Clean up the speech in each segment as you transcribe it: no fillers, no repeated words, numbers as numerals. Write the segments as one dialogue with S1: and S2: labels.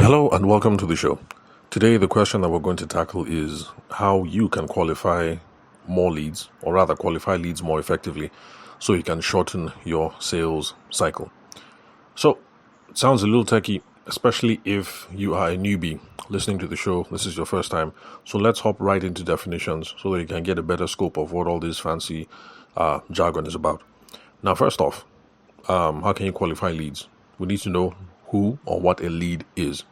S1: Hello and welcome to the show. Today, the question that we're going to tackle is how you can qualify more leads, or rather, qualify leads more effectively so you can shorten your sales cycle. So, it sounds a little techy, especially if you are a newbie listening to the show. This is your first time. So, let's hop right into definitions so that you can get a better scope of what all this fancy jargon is about. Now, first off, how can you qualify leads? We need to know who or what a lead is.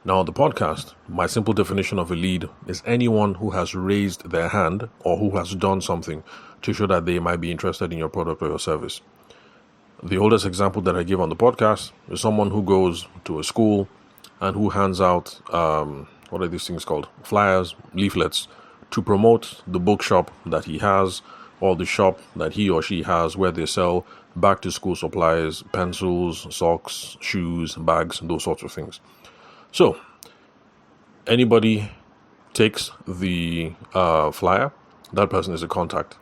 S1: Now, on the podcast, my simple definition of a lead is anyone who has raised their hand or who has done something to show that they might be interested in your product or your service. The oldest example that I give on the podcast is someone who goes to a school and who hands out, what are these things called? Flyers, leaflets, to promote the bookshop that he has or the shop that he or she has where they sell back to school supplies, pencils, socks, shoes, bags, those sorts of things. So, anybody takes the flyer, that person is a contact.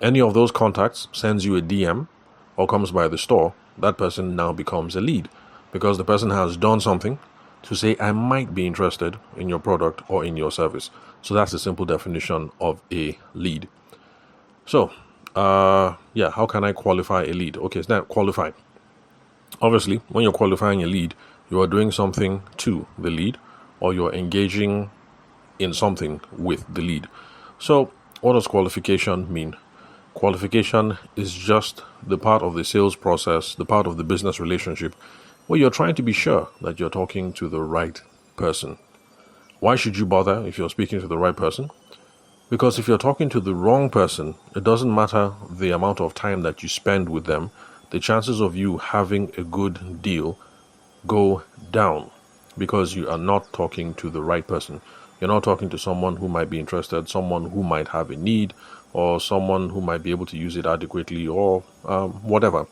S1: Any of those contacts sends you a DM or comes by the store, that person now becomes a lead because the person has done something to say, I might be interested in your product or in your service. So that's the simple definition of a lead. So, how can I qualify a lead? Okay, so now qualify. Obviously, when you're qualifying a lead, you are doing something to the lead or you're engaging in something with the lead. So, what does qualification mean? Qualification is just the part of the sales process, the part of the business relationship where you're trying to be sure that you're talking to the right person. Why should you bother if you're speaking to the right person? Because if you're talking to the wrong person, it doesn't matter the amount of time that you spend with them, the chances of you having a good deal go down because you are not talking to the right person. You're not talking to someone who might be interested, someone who might have a need, or someone who might be able to use it adequately, or whatever.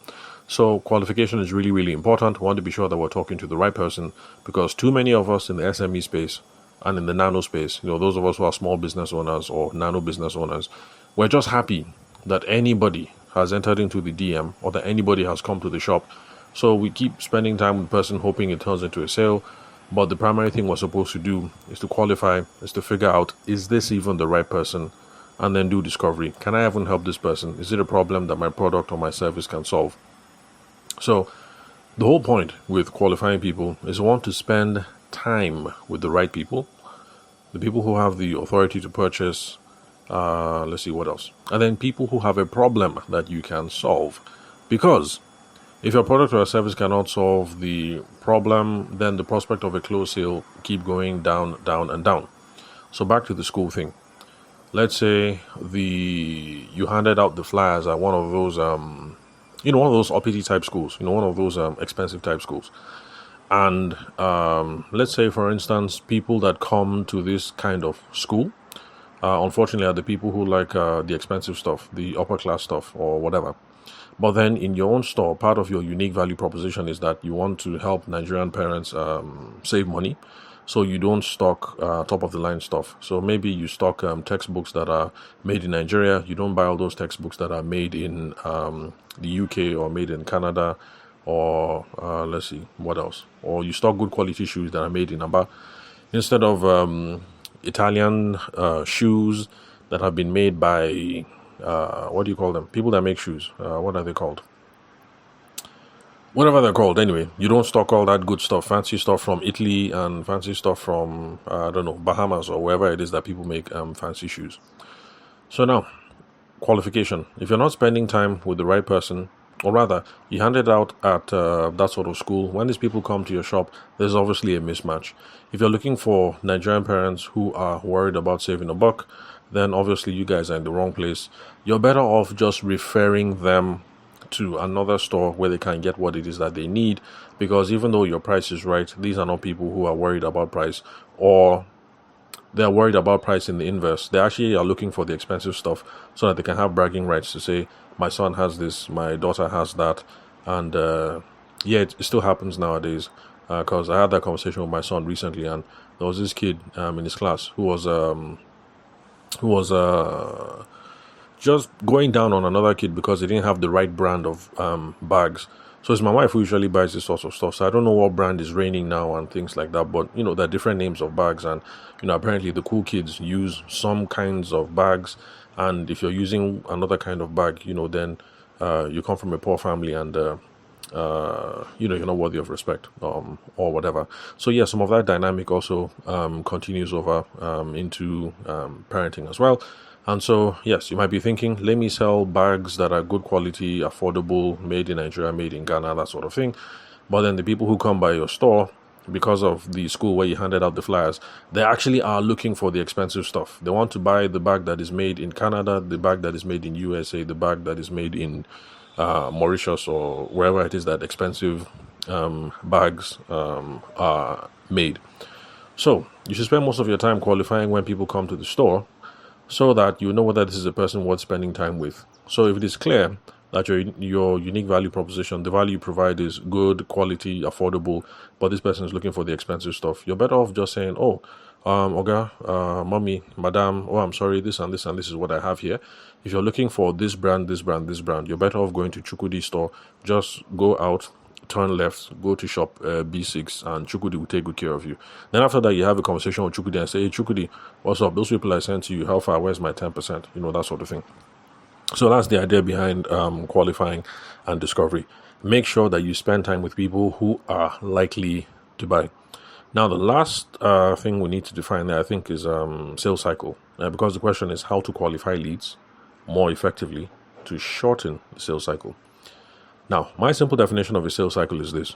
S1: So qualification is really, really important. We want to be sure that we're talking to the right person because too many of us in the SME space and in the nano space, those of us who are small business owners or nano business owners, we're just happy that anybody has entered into the DM or that anybody has come to the shop. So we keep spending time with the person hoping it turns into a sale. But the primary thing we're supposed to do is to qualify, is to figure out, is this even the right person? And then do discovery. Can I even help this person? Is it a problem that my product or my service can solve? So the whole point with qualifying people is we want to spend time with the right people, the people who have the authority to purchase, let's see what else, and then people who have a problem that you can solve. Because if your product or service cannot solve the problem, then the prospect of a closed sale keep going down, down, and down. So back to the school thing. Let's say you handed out the flyers at one of those one of those uppity type schools, one of those expensive type schools. And let's say, for instance, people that come to this kind of school, unfortunately, are the people who like the expensive stuff, the upper class stuff, or whatever. But then in your own store, part of your unique value proposition is that you want to help Nigerian parents save money. So you don't stock top of the line stuff. So maybe you stock textbooks that are made in Nigeria. You don't buy all those textbooks that are made in the UK or made in Canada, or let's see, what else? Or you stock good quality shoes that are made in Aba. Instead of Italian shoes that have been made by, what do you call them? People that make shoes. What are they called? Whatever they're called, anyway, you don't stock all that good stuff, fancy stuff from Italy and fancy stuff from, Bahamas or wherever it is that people make fancy shoes. So now, qualification. If you're not spending time with the right person, or rather, you hand it out at that sort of school, when these people come to your shop, there's obviously a mismatch. If you're looking for Nigerian parents who are worried about saving a buck, then obviously you guys are in the wrong place. You're better off just referring them to another store where they can get what it is that they need, because even though your price is right, these are not people who are worried about price, or they're worried about price in the inverse. They actually are looking for the expensive stuff so that they can have bragging rights to say, my son has this, my daughter has that. And it still happens nowadays, because I had that conversation with my son recently, and there was this kid in his class who was just going down on another kid because they didn't have the right brand of bags. So it's my wife who usually buys this sort of stuff. So I don't know what brand is reigning now and things like that. But there are different names of bags, and apparently the cool kids use some kinds of bags. And if you're using another kind of bag, then you come from a poor family, and you're not worthy of respect, or whatever. So yeah, some of that dynamic also continues over into parenting as well. And so, yes, you might be thinking, let me sell bags that are good quality, affordable, made in Nigeria, made in Ghana, that sort of thing. But then the people who come by your store, because of the school where you handed out the flyers, they actually are looking for the expensive stuff. They want to buy the bag that is made in Canada, the bag that is made in USA, the bag that is made in Mauritius, or wherever it is that expensive bags are made. So you should spend most of your time qualifying when people come to the store, so that you know whether this is a person worth spending time with. So if it is clear that your unique value proposition, the value you provide is good, quality, affordable, but this person is looking for the expensive stuff, you're better off just saying, Oga, mommy, madam, I'm sorry, this and this and this is what I have here. If you're looking for this brand, this brand, this brand, you're better off going to Chukwudi store. Just go out, turn left, go to shop B6, and Chukwudi will take good care of you. Then after that, you have a conversation with Chukwudi and say, hey, Chukwudi, what's up? Those people I sent to you, how far? Where's my 10%? That sort of thing. So that's the idea behind qualifying and discovery. Make sure that you spend time with people who are likely to buy. Now, the last thing we need to define there, I think, is sales cycle. Because the question is how to qualify leads more effectively to shorten the sales cycle. Now, my simple definition of a sales cycle is this.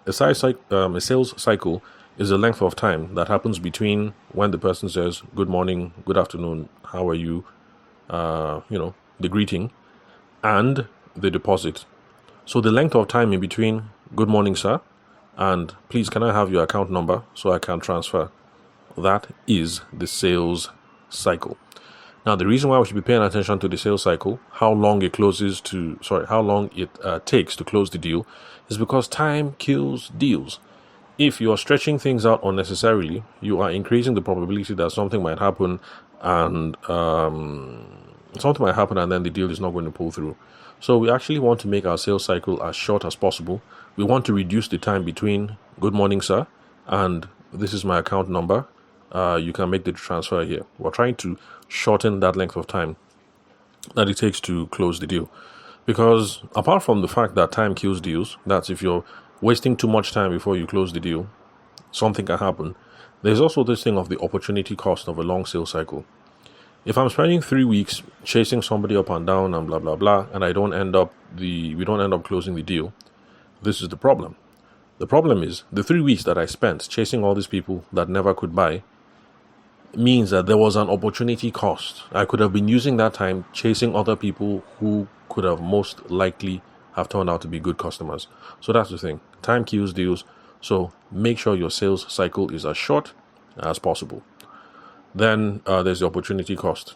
S1: A sales cycle is the length of time that happens between when the person says, good morning, good afternoon, how are you, the greeting, and the deposit. So the length of time in between, good morning, sir, and please, can I have your account number so I can transfer? That is the sales cycle. Now, the reason why we should be paying attention to the sales cycle, how long it takes to close the deal, is because time kills deals. If you are stretching things out unnecessarily, you are increasing the probability that something might happen, and then the deal is not going to pull through. So we actually want to make our sales cycle as short as possible. We want to reduce the time between good morning, sir, and this is my account number. You can make the transfer here. We're trying to shorten that length of time that it takes to close the deal. Because apart from the fact that time kills deals, that's if you're wasting too much time before you close the deal, something can happen. There's also this thing of the opportunity cost of a long sales cycle. If I'm spending 3 weeks chasing somebody up and down and blah, blah, blah, and we don't end up closing the deal, this is the problem. The problem is the 3 weeks that I spent chasing all these people that never could buy means that there was an opportunity cost. I could have been using that time chasing other people who could have most likely have turned out to be good customers. So that's the thing. Time kills deals. So make sure your sales cycle is as short as possible. Then there's the opportunity cost.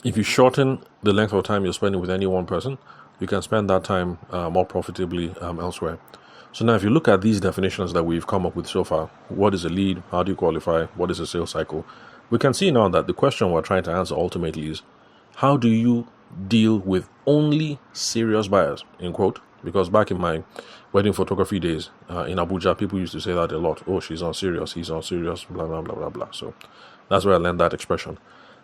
S1: If you shorten the length of time you're spending with any one person, you can spend that time more profitably elsewhere. So now if you look at these definitions that we've come up with so far, what is a lead? How do you qualify? What is a sales cycle? We can see now that the question we're trying to answer ultimately is, how do you deal with only serious buyers, in quote? Because back in my wedding photography days in Abuja, people used to say that a lot. Oh, she's on serious, he's on serious, blah, blah, blah, blah, blah. So that's where I learned that expression.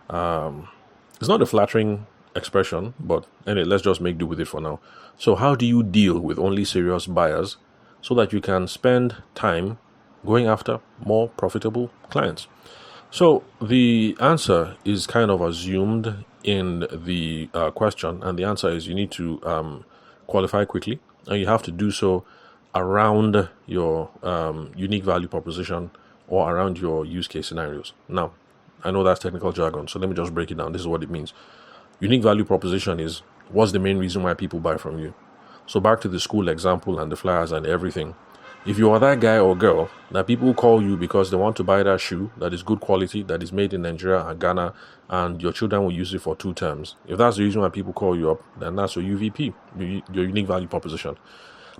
S1: It's not a flattering expression, but anyway, let's just make do with it for now. So how do you deal with only serious buyers so that you can spend time going after more profitable clients? So the answer is kind of assumed in the question, and the answer is you need to qualify quickly, and you have to do so around your unique value proposition or around your use case scenarios. Now, I know that's technical jargon, so let me just break it down. This is what it means. Unique value proposition is what's the main reason why people buy from you. So back to the school example and the flyers and everything. If you are that guy or girl that people call you because they want to buy that shoe that is good quality, that is made in Nigeria and Ghana, and your children will use it for 2 terms, if that's the reason why people call you up, then that's your UVP, your unique value proposition.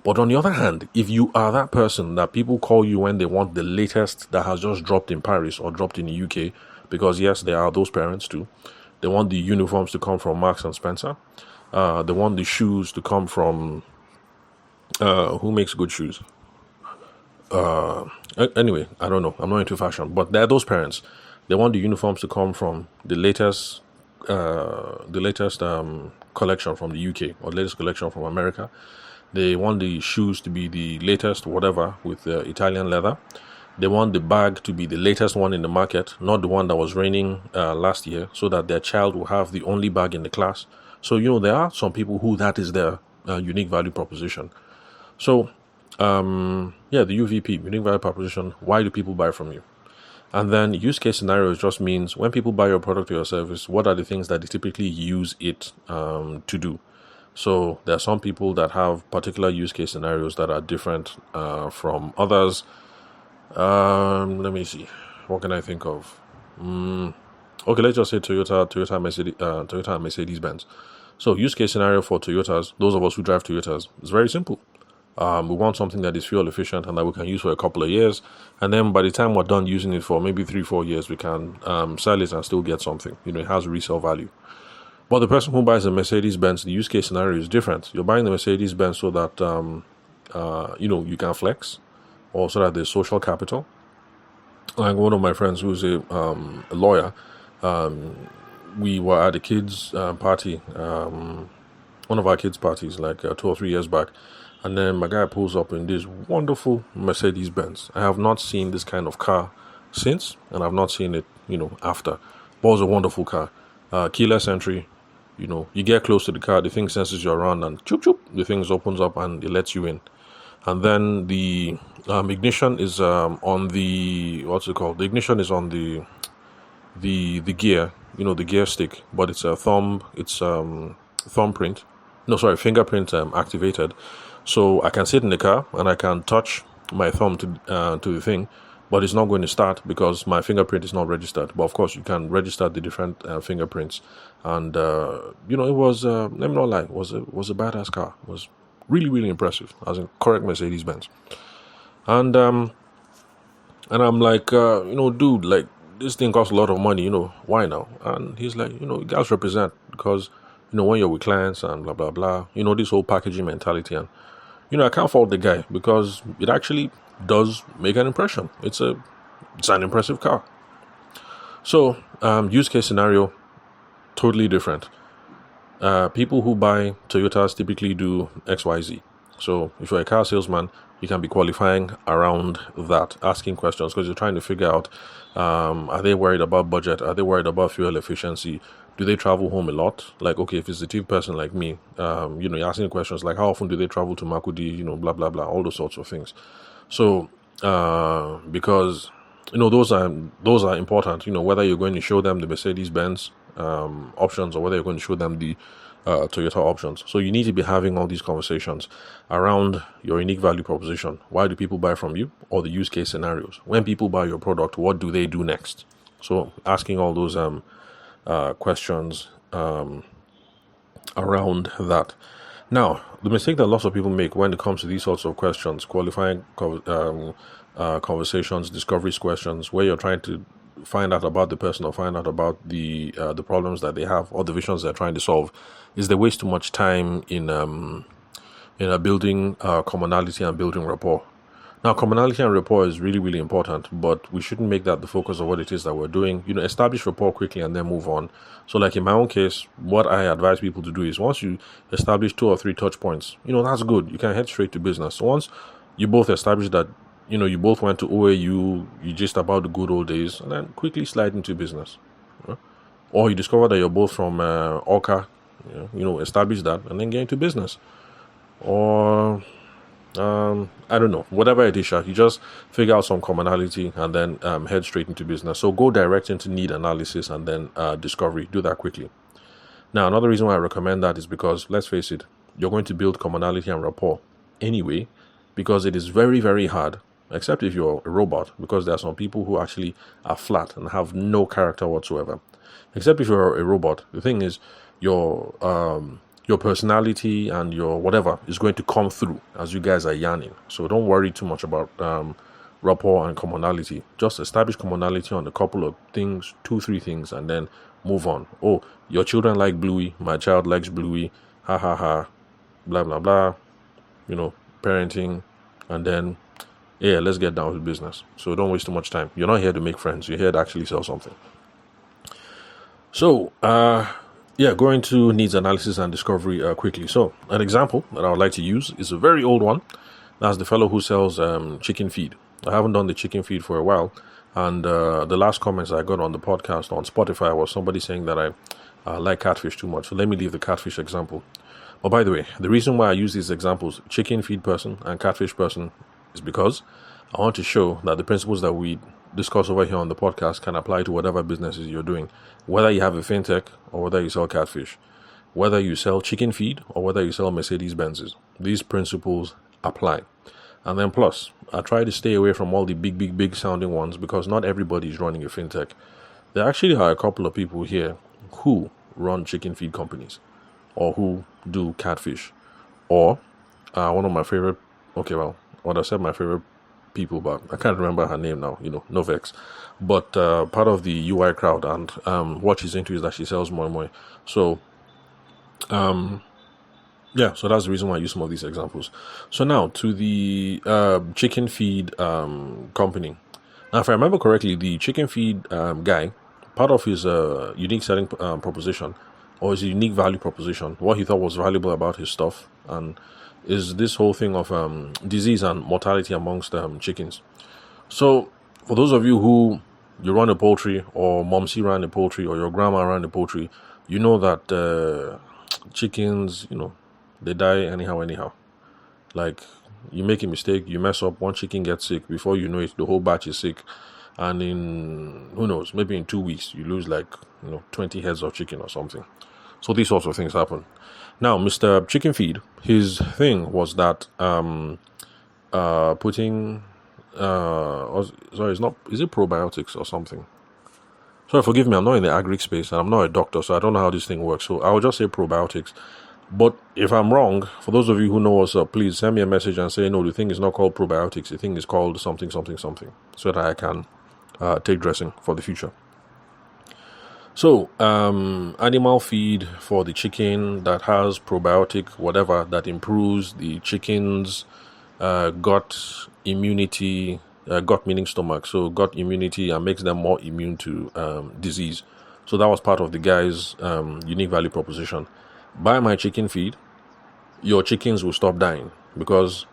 S1: But on the other hand, if you are that person that people call you when they want the latest that has just dropped in Paris or dropped in the UK, because yes, there are those parents too. They want the uniforms to come from Marks and Spencer. They want the shoes to come from Who makes good shoes? Anyway, I don't know. I'm not into fashion, but there are those parents. They want the uniforms to come from the latest collection from the UK or latest collection from America. They want the shoes to be the latest, whatever, with Italian leather. They want the bag to be the latest one in the market, not the one that was raining last year, so that their child will have the only bag in the class. So, there are some people who that is their unique value proposition. So, yeah, the UVP, unique value proposition, why do people buy from you? And then use case scenarios just means when people buy your product or your service, what are the things that they typically use it to do? So there are some people that have particular use case scenarios that are different from others. Let me see. What can I think of? Okay, let's just say Toyota, and Mercedes Benz. So use case scenario for Toyotas, those of us who drive Toyotas, is very simple. We want something that is fuel efficient and that we can use for a couple of years. And then by the time we're done using it for maybe 3-4 years, we can sell it and still get something. It has resale value. But the person who buys a Mercedes Benz, the use case scenario is different. You're buying the Mercedes Benz so that you can flex, or so that there's social capital. Like one of my friends who's a lawyer, we were at a kids' party, one of our kids' parties, like 2 or 3 years back. And then my guy pulls up in this wonderful Mercedes Benz. I have not seen this kind of car since, and I've not seen it, after. But it was a wonderful car. Keyless entry. You get close to the car, the thing senses you around, and choop choop, the thing opens up and it lets you in. And then the ignition is on the, what's it called? The ignition is on the gear, the gear stick, but it's a thumbprint. No, sorry, fingerprint activated. So I can sit in the car and I can touch my thumb to the thing, but it's not going to start because my fingerprint is not registered. But of course, you can register the different fingerprints. And it was let me not lie, it was a badass car. It was really, really impressive, as in correct Mercedes Benz. And I'm like, dude, like this thing costs a lot of money. Why now? And he's like, you guys represent because when you're with clients and blah blah blah. This whole packaging mentality. And I can't fault the guy because it actually does make an impression. It's an impressive car. So, use case scenario, totally different. People who buy Toyotas typically do XYZ. So, if you're a car salesman, you can be qualifying around that, asking questions because you're trying to figure out, are they worried about budget? Are they worried about fuel efficiency? Do they travel home a lot? Like, okay, if it's a type person like me, you're asking questions like, how often do they travel to Makudi? Blah, blah, blah, all those sorts of things. So, because, those are important, whether you're going to show them the Mercedes-Benz options or whether you're going to show them the Toyota options. So you need to be having all these conversations around your unique value proposition. Why do people buy from you? Or the use case scenarios. When people buy your product, what do they do next? So asking all those questions around that. Now, the mistake that lots of people make when it comes to these sorts of questions, qualifying conversations, discovery questions, where you're trying to find out about the person or find out about the problems that they have or the visions they're trying to solve, is they waste too much time in building commonality and building rapport. Now, commonality and rapport is really, really important, but we shouldn't make that the focus of what it is that we're doing. Establish rapport quickly and then move on. So like in my own case, what I advise people to do is once you establish 2 or 3 touch points, that's good. You can head straight to business. So once you both establish that, you both went to OAU, you just about the good old days, and then quickly slide into business. Or you discover that you're both from Orca, establish that and then get into business. Or I don't know, whatever it is, you just figure out some commonality and then head straight into business. So go direct into need analysis and then discovery. Do that quickly. Now, another reason why I recommend that is because, let's face it, you're going to build commonality and rapport anyway, because it is very, very hard, except if you're a robot, because there are some people who actually are flat and have no character whatsoever. Except if you're a robot, the thing is, your personality and your whatever is going to come through as you guys are yarning. So don't worry too much about rapport and commonality. Just establish commonality on a couple of things, 2-3 things, and then move on. Oh, your children like Bluey, my child likes Bluey, ha ha ha, blah blah blah. parenting, and then, yeah, let's get down to business. So don't waste too much time. You're not here to make friends. You're here to actually sell something. So, going to needs analysis and discovery quickly. So, an example that I would like to use is a very old one. That's the fellow who sells chicken feed. I haven't done the chicken feed for a while. And the last comments I got on the podcast on Spotify was somebody saying that I like catfish too much. So let me leave the catfish example. Oh, by the way, the reason why I use these examples, chicken feed person and catfish person, is because I want to show that the principles that we discuss over here on the podcast can apply to whatever businesses you're doing. Whether you have a fintech or whether you sell catfish, whether you sell chicken feed or whether you sell Mercedes Benzes, these principles apply. And then plus, I try to stay away from all the big sounding ones because not everybody is running a fintech. There actually are a couple of people here who run chicken feed companies or who do catfish. Or one of my favorite, I said my favorite people, but I can't remember her name now, Novex. But part of the UI crowd, and what she's into is that she sells moi. So, so that's the reason why I use some of these examples. So now to the chicken feed company. Now, if I remember correctly, the chicken feed guy, part of his unique selling proposition or his unique value proposition, what he thought was valuable about his stuff, and is this whole thing of disease and mortality amongst chickens. So for those of you who you run a poultry, or Momsy ran a poultry, or your grandma ran a poultry, you know that chickens, they die anyhow. Like, you make a mistake, you mess up, one chicken gets sick, before you know it, the whole batch is sick. And in, who knows, maybe in 2 weeks, you lose 20 heads of chicken or something. So these sorts of things happen. Now, Mr. Chicken Feed, his thing was that putting, is it probiotics or something? Sorry, forgive me, I'm not in the agri space and I'm not a doctor, so I don't know how this thing works. So I'll just say probiotics. But if I'm wrong, for those of you who know us, please send me a message and say, no, the thing is not called probiotics. The thing is called something, so that I can take dressing for the future. So, animal feed for the chicken that has probiotic, whatever, that improves the chicken's gut immunity, gut meaning stomach, so gut immunity, and makes them more immune to disease. So that was part of the guy's unique value proposition. Buy my chicken feed, your chickens will stop dying, because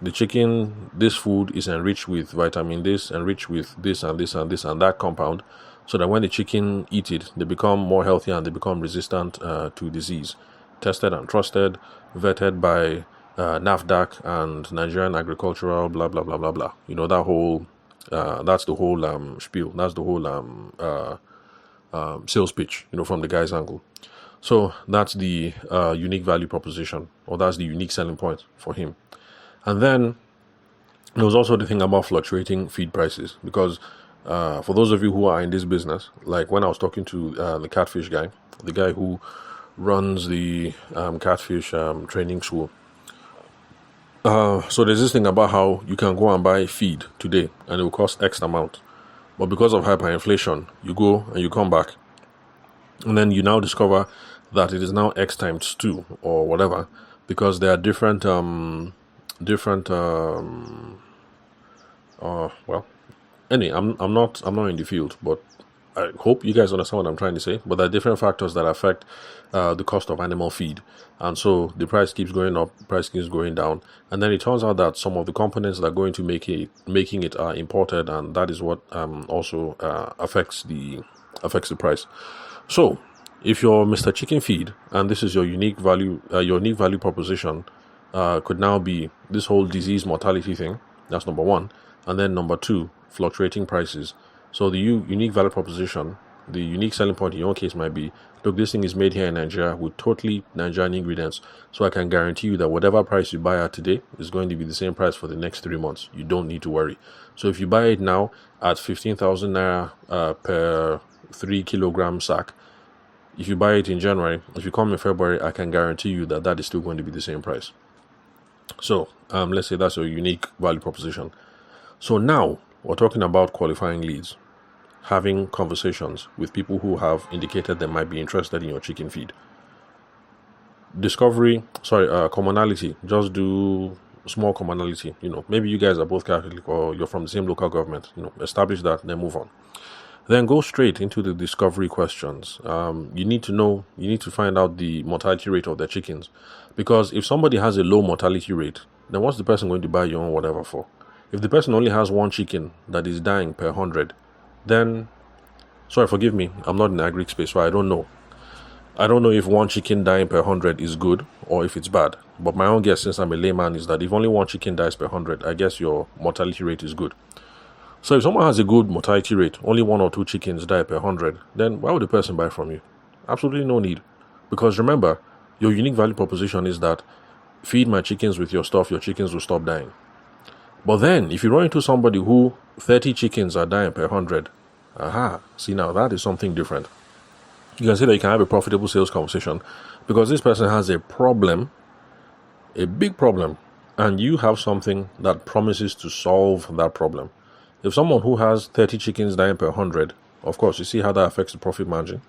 S1: the chicken, this food is enriched with vitamin this, enriched with this and this and this and that compound, so that when the chicken eat it, they become more healthy and they become resistant to disease. Tested and trusted, vetted by NAFDAC and Nigerian Agricultural, blah, blah, blah, blah, blah. That whole, that's the whole spiel. That's the whole sales pitch, from the guy's angle. So that's the unique value proposition, or that's the unique selling point for him. And then there was also the thing about fluctuating feed prices, because for those of you who are in this business, like when I was talking to the catfish guy, the guy who runs the catfish training school. So there's this thing about how you can go and buy feed today and it will cost X amount. But because of hyperinflation, you go and you come back. And then you now discover that it is now X times 2 or whatever, because there are different anyway, I'm not in the field, but I hope you guys understand what I'm trying to say. But there are different factors that affect the cost of animal feed, and so the price keeps going up, price keeps going down, and then it turns out that some of the components that are going to making it are imported, and that is what also affects the price. So if you're Mr. Chicken Feed and this is your unique value proposition, could now be this whole disease mortality thing. That's number one. And then number two, fluctuating prices. So the unique value proposition, the unique selling point in your case might be, look, this thing is made here in Nigeria with totally Nigerian ingredients. So I can guarantee you that whatever price you buy at today is going to be the same price for the next 3 months. You don't need to worry. So if you buy it now at 15,000 naira per 3 kilogram sack, if you buy it in January, if you come in February, I can guarantee you that that is still going to be the same price. So let's say that's a unique value proposition. So now we're talking about qualifying leads, having conversations with people who have indicated they might be interested in your chicken feed. Commonality, just do small commonality. Maybe you guys are both Catholic or you're from the same local government. Establish that, then move on. Then go straight into the discovery questions. You need to find out the mortality rate of their chickens. Because if somebody has a low mortality rate, then what's the person going to buy your own whatever for? If the person only has one chicken that is dying per 100, then, sorry, forgive me, I'm not in the agri space, so I don't know. I don't know if one chicken dying per 100 is good or if it's bad. But my own guess, since I'm a layman, is that if only one chicken dies per 100, I guess your mortality rate is good. So if someone has a good mortality rate, only one or two chickens die per 100, then why would the person buy from you? Absolutely no need. Because remember, your unique value proposition is that feed my chickens with your stuff, your chickens will stop dying. But then, if you run into somebody who 30 chickens are dying per 100, see now that is something different. You can see that you can have a profitable sales conversation because this person has a problem, a big problem, and you have something that promises to solve that problem. If someone who has 30 chickens dying per 100, of course, you see how that affects the profit margin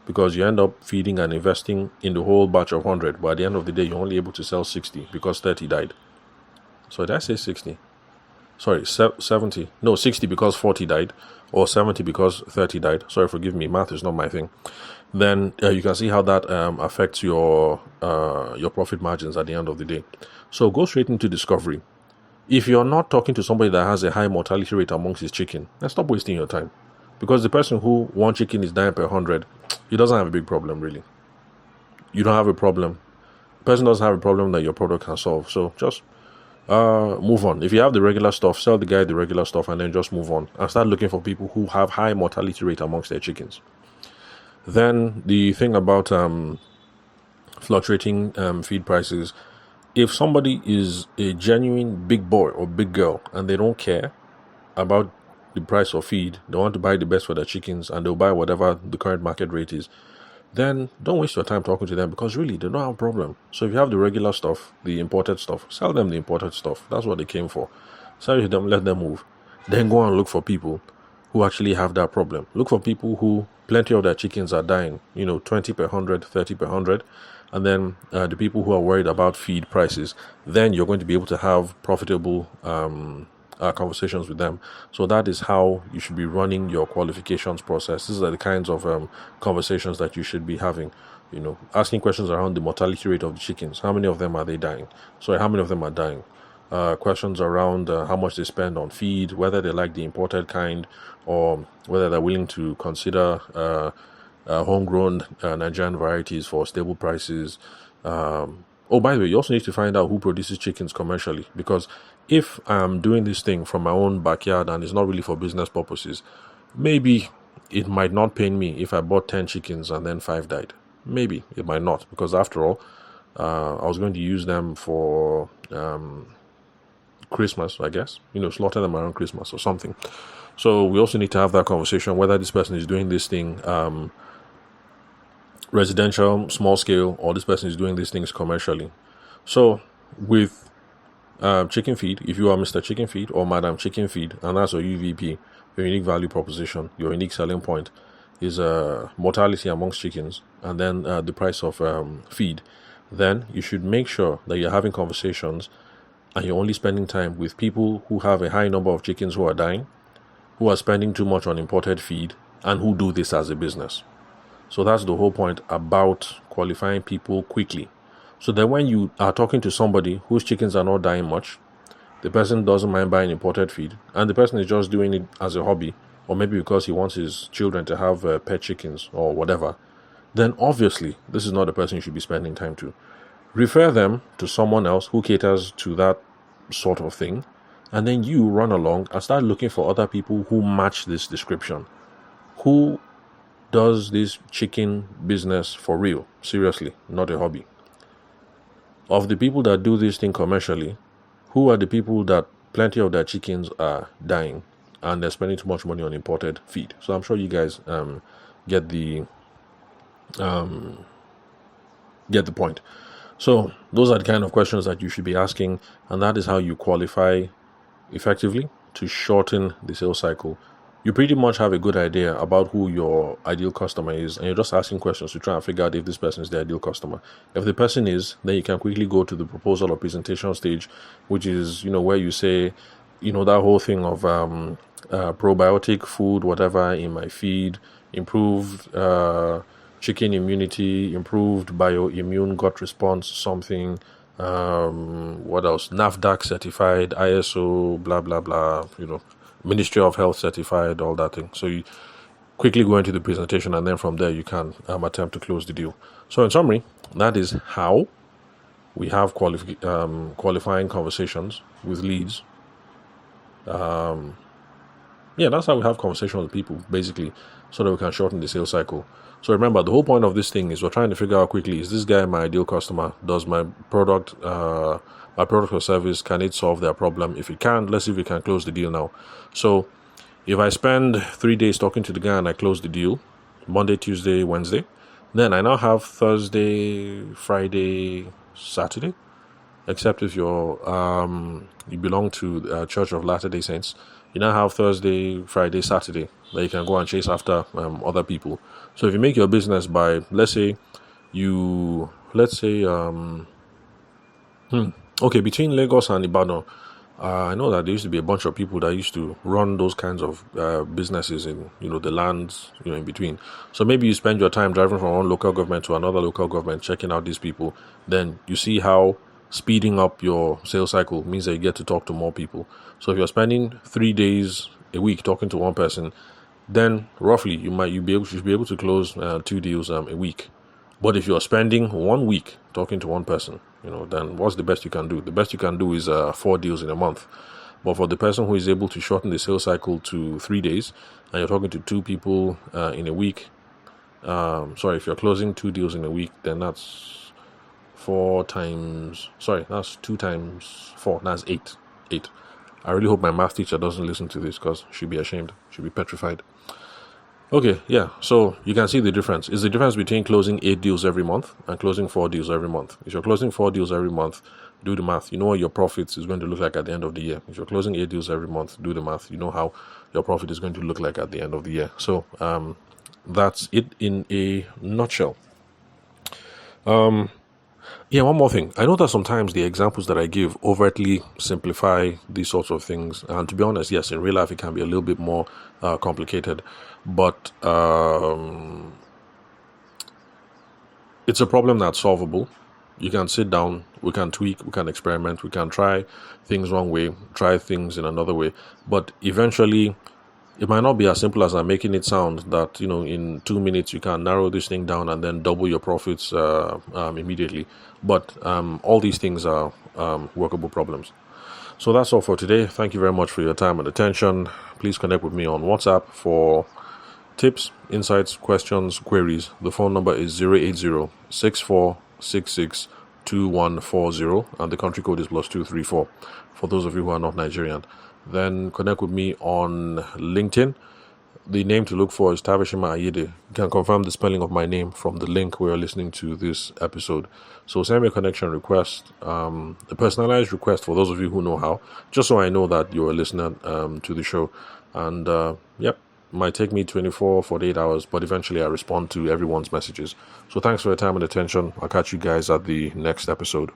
S1: because you end up feeding and investing in the whole batch of 100, but at the end of the day, you're only able to sell 60 because 30 died. So did I say 60? Sorry, 70. No, 60 because 40 died, or 70 because 30 died. Sorry, forgive me, math is not my thing. Then you can see how that affects your profit margins at the end of the day. So go straight into discovery. If you're not talking to somebody that has a high mortality rate amongst his chicken, then stop wasting your time. Because the person who one chicken is dying per 100, he doesn't have a big problem, really. You don't have a problem. The person doesn't have a problem that your product can solve. So just move on. If you have the regular stuff, sell the guy the regular stuff and then just move on and start looking for people who have high mortality rate amongst their chickens. Then the thing about fluctuating feed prices, if somebody is a genuine big boy or big girl and they don't care about the price of feed, they want to buy the best for their chickens and they'll buy whatever the current market rate is, then don't waste your time talking to them because really they don't have a problem. So if you have the regular stuff, the imported stuff, sell them the imported stuff. That's what they came for. Sell it to them, let them move. Then go and look for people who actually have that problem. Look for people who plenty of their chickens are dying, 20 per 100, 30 per 100. And then the people who are worried about feed prices, then you're going to be able to have profitable conversations with them. So that is how you should be running your qualifications process. These are the kinds of conversations that you should be having. Asking questions around the mortality rate of the chickens. How many of them are they dying? Sorry, how many of them are dying? Questions around how much they spend on feed, whether they like the imported kind, or whether they're willing to consider homegrown Nigerian varieties for stable prices. Oh, by the way, you also need to find out who produces chickens commercially, because if I'm doing this thing from my own backyard and it's not really for business purposes, maybe it might not pain me if I bought 10 chickens and then 5 died. Maybe it might not, because after all, I was going to use them for Christmas, I guess, slaughter them around Christmas or something. So we also need to have that conversation whether this person is doing this thing residential, small scale, or this person is doing these things commercially. So with chicken feed, if you are Mr. Chicken Feed or Madam Chicken Feed, and that's your UVP, your unique value proposition, your unique selling point is mortality amongst chickens, and then the price of feed, then you should make sure that you're having conversations and you're only spending time with people who have a high number of chickens who are dying, who are spending too much on imported feed, and who do this as a business. So that's the whole point about qualifying people quickly. So that when you are talking to somebody whose chickens are not dying much, the person doesn't mind buying imported feed, and the person is just doing it as a hobby, or maybe because he wants his children to have pet chickens or whatever, then obviously this is not the person you should be spending time to. Refer them to someone else who caters to that sort of thing, and then you run along and start looking for other people who match this description, who does this chicken business for real, seriously, not a hobby. Of the people that do this thing commercially, who are the people that plenty of their chickens are dying and they're spending too much money on imported feed? So I'm sure you guys get the point. So those are the kind of questions that you should be asking, and that is how you qualify effectively to shorten the sales cycle you pretty much have a good idea about who your ideal customer is, and you're just asking questions to try and figure out if this person is the ideal customer. If the person is, then you can quickly go to the proposal or presentation stage, which is, where you say, that whole thing of probiotic food, whatever in my feed, improved chicken immunity, improved bioimmune gut response, something. What else? NAFDAC certified, ISO, blah blah blah. Ministry of Health certified, all that thing. So you quickly go into the presentation, and then from there you can attempt to close the deal. So in summary, that is how we have qualifying conversations with leads. That's how we have conversations with people, basically, so that we can shorten the sales cycle. So remember, the whole point of this thing is we're trying to figure out quickly, is this guy my ideal customer? Does my product or service, can it solve their problem? If it can, let's see if we can close the deal now. So if I spend 3 days talking to the guy and I close the deal, Monday, Tuesday, Wednesday, then I now have Thursday, Friday, Saturday, except if you belong to Church of Latter-day Saints, you now have Thursday, Friday, Saturday that you can go and chase after other people. So if you make your business by, between Lagos and Ibadan, I know that there used to be a bunch of people that used to run those kinds of businesses in, the lands, in between. So maybe you spend your time driving from one local government to another local government, checking out these people. Then you see how speeding up your sales cycle means that you get to talk to more people. So if you're spending 3 days a week talking to one person, then roughly you should be able to close 2 deals a week. But if you're spending 1 week talking to one person, then what's the best you can do? The best you can do is 4 deals in a month. But for the person who is able to shorten the sales cycle to 3 days, and you're talking to 2 people in a week, if you're closing 2 deals in a week, then that's 2 times 4, that's 8. I really hope my math teacher doesn't listen to this, because she'd be ashamed, she'd be petrified. Okay, yeah, so you can see the difference. It's the difference between closing 8 deals every month and closing 4 deals every month. If you're closing 4 deals every month, do the math. You know what your profits is going to look like at the end of the year. If you're closing 8 deals every month, do the math. You know how your profit is going to look like at the end of the year. So that's it in a nutshell. One more thing. I know that sometimes the examples that I give overtly simplify these sorts of things. And to be honest, yes, in real life, it can be a little bit more complicated. But it's a problem that's solvable. You can sit down, we can tweak, we can experiment, we can try things one way, try things in another way. But eventually, it might not be as simple as I'm making it sound, that, in 2 minutes you can narrow this thing down and then double your profits immediately. But all these things are workable problems. So that's all for today. Thank you very much for your time and attention. Please connect with me on WhatsApp for tips, insights, questions, queries. The phone number is 080-6466-2140, and the country code is +234 for those of you who are not Nigerian. Then connect with me on LinkedIn. The name to look for is Tabashima Ayede. You can confirm the spelling of my name from the link where you're listening to this episode. So send me a connection request, a personalized request for those of you who know how, just so I know that you're a listener to the show. And it might take me 24, 48 hours, but eventually I respond to everyone's messages. So thanks for your time and attention. I'll catch you guys at the next episode.